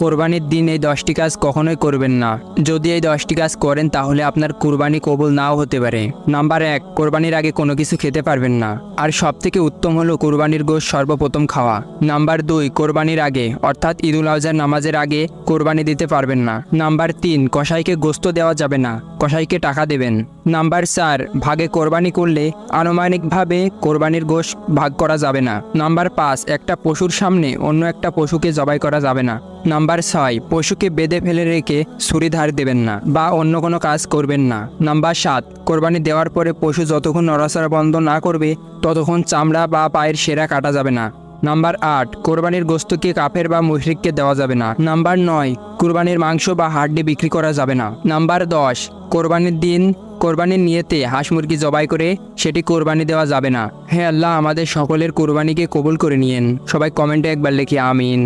কোরবানির দিন এই 10টি কাজ কখনোই করবেন না। যদি এই 10টি কাজ করেন তাহলে আপনার কুরবানি কবুল নাও হতে পারে। নাম্বার 1, কোরবানির আগে কোনো কিছু খেতে পারবেন না। আর সবথেকে উত্তম হলো কোরবানির গোশত সর্বপ্রথম খাওয়া। নাম্বার 2, কোরবানির আগে অর্থাৎ ঈদুল আজহার নামাজের আগে কোরবানি দিতে পারবেন না। নাম্বার 3, কসাইকে গোশত দেওয়া যাবে না, কসাইকে টাকা দেবেন। নাম্বার 4, ভাগে কোরবানি করলে আনুমানিকভাবে কোরবানির গোশত ভাগ করা যাবে না। নাম্বার 5, একটা পশুর সামনে অন্য একটা পশুকে জবাই করা যাবে না। নাম্বার 6, পশুকে বেঁধে ফেলে রেখে ছুরি ধার দেবেন না বা অন্য কোনো কাজ করবেন না। নাম্বার 7, কোরবানি দেওয়ার পরে পশু যতক্ষণ নড়াচড়া বন্ধ না করবে ততক্ষণ চামড়া বা পায়ের সেরা কাটা যাবে না। নাম্বার 8, কোরবানির গোশতকে কাফের বা মুশরিককে দেওয়া যাবে না। নাম্বার 9, কোরবানির মাংস বা হাড্ডি বিক্রি করা যাবে না। নাম্বার 10, কোরবানির দিন কোরবানির নিয়তে হাঁস মুরগি জবাই করে সেটি কোরবানি দেওয়া যাবে না। হে আল্লাহ, আমাদের সকলের কোরবানিকে কবুল করে নিয়েন। সবাই কমেন্টে একবার লিখি আমিন।